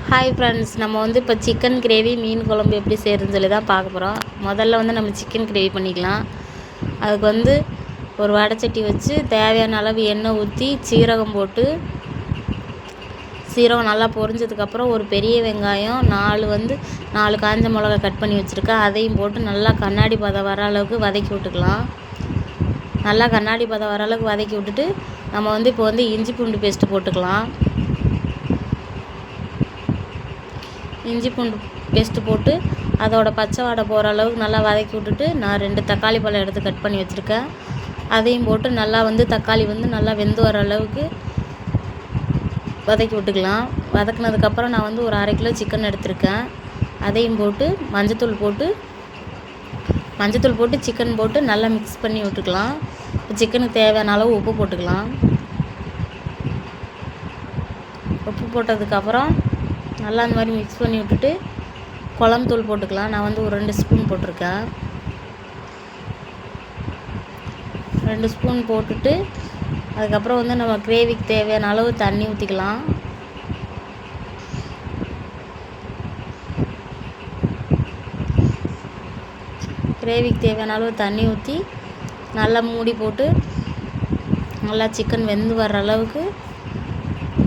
Hi friends, நம்ம வந்து இப்போ சிக்கன் கிரேவி மீன் குழம்பு எப்படி செய்கிறதுன்னு சொல்லி தான் பார்க்க போகிறோம். முதல்ல வந்து நம்ம சிக்கன் கிரேவி பண்ணிக்கலாம். அதுக்கு வந்து ஒரு வடைச்சட்டி வச்சு தேவையான அளவு எண்ணெய் ஊற்றி சீரகம் போட்டு, சீரகம் நல்லா பொரிஞ்சதுக்கப்புறம் ஒரு பெரிய வெங்காயம் 4 காஞ்ச மிளகா கட் பண்ணி வச்சுருக்கேன், அதையும் போட்டு நல்லா கண்ணாடி பதம் வர அளவுக்கு வதக்கி விட்டுக்கலாம். நல்லா கண்ணாடி பதம் வர அளவுக்கு வதக்கி விட்டுட்டு நம்ம வந்து இப்போ வந்து இஞ்சி பூண்டு பேஸ்ட்டு போட்டுக்கலாம். இஞ்சி பூண்டு பேஸ்ட்டு போட்டு அதோட பச்சை வாடை போகிற அளவுக்கு நல்லா வதக்கி விட்டுட்டு, நான் 2 தக்காளி பழம் எடுத்து கட் பண்ணி வச்சுருக்கேன், அதையும் போட்டு நல்லா வந்து தக்காளி வந்து நல்லா வெந்து வர அளவுக்கு வதக்கி விட்டுக்கலாம். வதக்குனதுக்கப்புறம் நான் வந்து ஒரு 1/2 கிலோ சிக்கன் எடுத்திருக்கேன், அதையும் போட்டு மஞ்சத்தூள் போட்டு சிக்கன் போட்டு நல்லா மிக்ஸ் பண்ணி விட்டுக்கலாம். சிக்கனுக்கு தேவையான அளவு உப்பு போட்டுக்கலாம். உப்பு போட்டதுக்கப்புறம் நல்லா அந்த மாதிரி மிக்ஸ் பண்ணி விட்டுட்டு குழம்பு தூள் போட்டுக்கலாம். நான் வந்து ஒரு 2 ஸ்பூன் போட்டிருக்கேன். 2 ஸ்பூன் போட்டுட்டு அதுக்கப்புறம் வந்து நம்ம கிரேவிக்கு தேவையான அளவு தண்ணி ஊற்றிக்கலாம். கிரேவிக்கு தேவையான அளவு தண்ணி ஊற்றி நல்லா மூடி போட்டு நல்லா சிக்கன் வெந்து வர்ற அளவுக்கு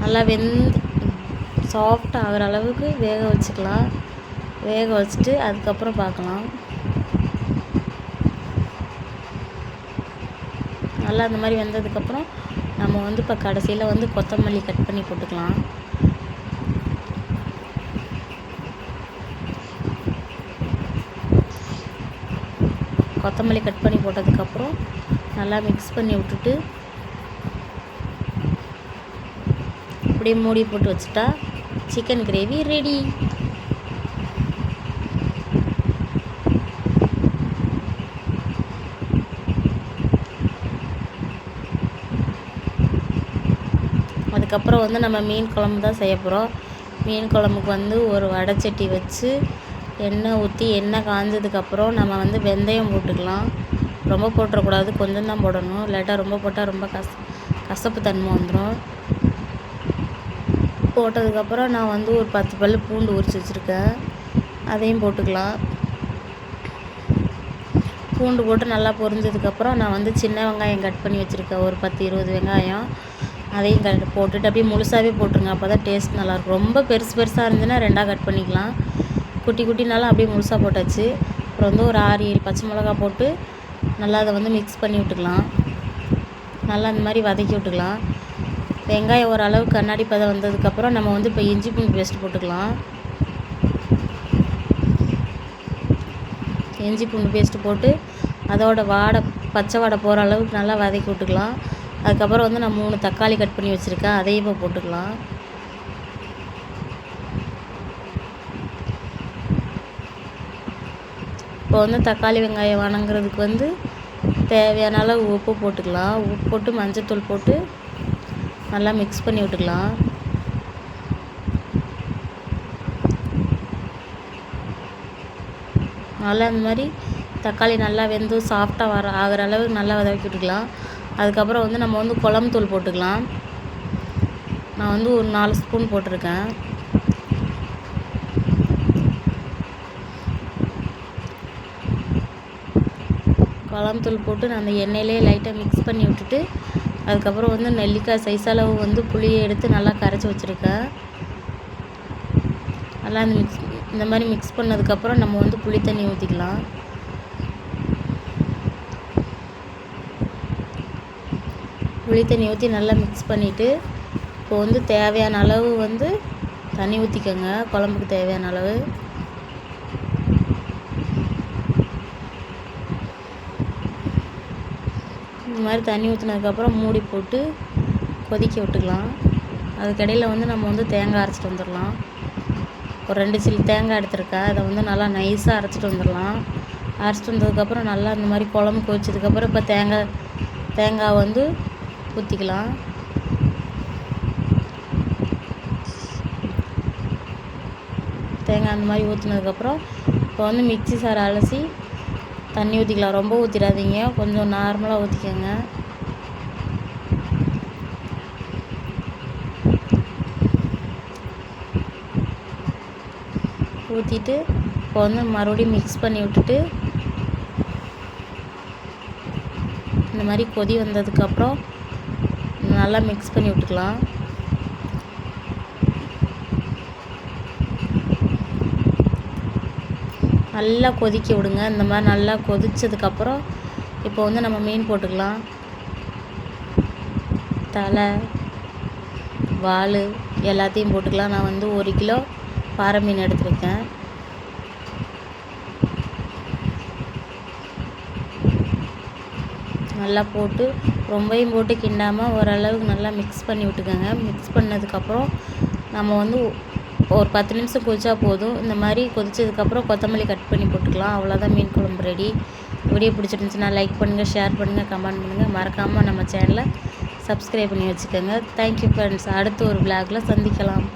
நல்லா சாஃப்ட் ஆகிற அளவுக்கு வேக வச்சுக்கலாம். வேக வச்சுட்டு அதுக்கப்புறம் பார்க்கலாம். நல்லா அந்த மாதிரி வெந்ததுக்கப்புறம் நம்ம வந்து இப்போ கடைசியில் வந்து கொத்தமல்லி கட் பண்ணி போட்டுக்கலாம். கொத்தமல்லி கட் பண்ணி போட்டதுக்கப்புறம் நல்லா மிக்ஸ் பண்ணி விட்டுட்டு அப்படியே மூடி போட்டு வச்சுட்டா சிக்கன் கிரேவி ரெடி. அதுக்கப்புறம் வந்து நம்ம மீன் குழம்பு தான் செய்ய போகிறோம். மீன் குழம்புக்கு வந்து ஒரு வடைச்சட்டி வச்சு எண்ணெய் ஊற்றி எண்ணெய் காஞ்சதுக்கப்புறம் நம்ம வந்து வெந்தயம் போட்டுக்கலாம். ரொம்ப போட்டுறக்கூடாது, கொஞ்சம் தான் போடணும், இல்லாட்டா ரொம்ப போட்டால் ரொம்ப கசப்பு தன்மை வந்துடும். போட்டதுக்கப்புறம் நான் வந்து ஒரு 10 பல் பூண்டு உரித்து வச்சுருக்கேன், அதையும் போட்டுக்கலாம். பூண்டு போட்டு நல்லா பொரிஞ்சதுக்கப்புறம் நான் வந்து சின்ன வெங்காயம் கட் பண்ணி வச்சுருக்கேன், ஒரு 10-20 வெங்காயம், அதையும் போட்டுட்டு அப்படியே முழுசாகவே போட்டுருங்க, அப்போ தான் டேஸ்ட் நல்லாயிருக்கும். ரொம்ப பெருசாக இருந்துச்சுன்னா 2ஆக கட் பண்ணிக்கலாம். குட்டினாலும் அப்படியே முழுசாக போட்டாச்சு. அப்புறம் வந்து ஒரு 6-7 பச்சை மிளகா போட்டு நல்லா அதை வந்து மிக்ஸ் பண்ணி விட்டுக்கலாம். நல்லா அந்த மாதிரி வதக்கி விட்டுக்கலாம். வெங்காயம் ஓரளவுக்கு கண்ணாடி பதம் வந்ததுக்கப்புறம் நம்ம வந்து இப்போ இஞ்சி பூண்டு பேஸ்ட் போட்டுக்கலாம். இஞ்சி பூண்டு பேஸ்ட்டு போட்டு அதோட பச்சை வாடை போகிற அளவுக்கு நல்லா வதக்கி விட்டுக்கலாம். அதுக்கப்புறம் வந்து நான் 3 தக்காளி கட் பண்ணி வச்சுருக்கேன், அதையும் இப்போ போட்டுக்கலாம். இப்போ வந்து தக்காளி வெங்காயம் வணங்குறதுக்கு வந்து தேவையான அளவு உப்பு போட்டுக்கலாம். உப்பு போட்டு மஞ்சத்தூள் போட்டு நல்லா மிக்ஸ் பண்ணி விட்டுக்கலாம். நல்லா இந்த மாதிரி தக்காளி நல்லா வெந்து சாஃப்டாக ஆகிற அளவுக்கு நல்லா வதக்கி விட்டுக்கலாம். அதுக்கப்புறம் வந்து நம்ம வந்து குழம்பு தூள் போட்டுக்கலாம். நான் வந்து ஒரு 4 ஸ்பூன் போட்டிருக்கேன். குழம்பு தூள் போட்டு நான் அந்த எண்ணெயிலே லைட்டாக மிக்ஸ் பண்ணி விட்டுட்டு அதுக்கப்புறம் வந்து நெல்லிக்காய் சைஸ் அளவு வந்து புளியை எடுத்து நல்லா கரைச்சி வச்சுருக்கேன். நல்லா இந்த மாதிரி மிக்ஸ் பண்ணதுக்கப்புறம் நம்ம வந்து புளி தண்ணி ஊற்றிக்கலாம். புளி தண்ணி ஊற்றி நல்லா மிக்ஸ் பண்ணிவிட்டு இப்போ வந்து தேவையான அளவு வந்து தண்ணி ஊற்றிக்கோங்க, குழம்புக்கு தேவையான அளவு. இந்த மாதிரி தண்ணி ஊற்றினதுக்கப்புறம் மூடி போட்டு கொதிக்க விட்டுக்கலாம். அதுக்கடையில் வந்து நம்ம வந்து தேங்காய் அரைச்சிட்டு வந்துடலாம். ஒரு 2 சில்லு தேங்காய் எடுத்துருக்கேன், அதை வந்து நல்லா நைஸாக அரைச்சிட்டு வந்துடலாம். அரைச்சிட்டு வந்ததுக்கப்புறம் நல்லா இந்த மாதிரி குழம்பு கொதிச்சதுக்கப்புறம் இப்போ தேங்காய் வந்து ஊற்றிக்கலாம். தேங்காய் அந்த மாதிரி ஊற்றினதுக்கப்புறம் இப்போ வந்து மிக்ஸி சாரை அலசி தண்ணி ஊற்றிக்கலாம். ரொம்ப ஊற்றிடாதீங்க, கொஞ்சம் நார்மலாக ஊற்றிக்கோங்க. ஊற்றிட்டு இப்போ வந்து மறுபடியும் மிக்ஸ் பண்ணி விட்டுட்டு இந்த மாதிரி கொதி வந்ததுக்கப்புறம் நல்லா மிக்ஸ் பண்ணி விட்டுக்கலாம். நல்லா கொதிக்க விடுங்க. இந்த மாதிரி நல்லா கொதித்ததுக்கப்புறம் இப்போ வந்து நம்ம மீன் போட்டுக்கலாம். தலை வால் எல்லாத்தையும் போட்டுக்கலாம். நான் வந்து 1 கிலோ பாறை மீன் எடுத்துருக்கேன். நல்லா போட்டு ரொம்பையும் போட்டு கிண்டாமல் ஓரளவுக்கு நல்லா மிக்ஸ் பண்ணி விட்டுக்கோங்க. மிக்ஸ் பண்ணதுக்கப்புறம் நம்ம வந்து ஒரு 10 நிமிஷம் கொதிச்சா போதும். இந்த மாதிரி கொதிச்சதுக்கப்புறம் கொத்தமல்லி கட் பண்ணி போட்டுக்கலாம். அவ்வளோதான், மீன் குழம்பு ரெடி. வீடியோ பிடிச்சிருந்துச்சுன்னா லைக் பண்ணுங்கள், ஷேர் பண்ணுங்கள், கமெண்ட் பண்ணுங்கள். மறக்காமல் நம்ம சேனலை சப்ஸ்கிரைப் பண்ணி வச்சுக்கோங்க. Thank you friends. அடுத்து ஒரு விளாகில் சந்திக்கலாம்.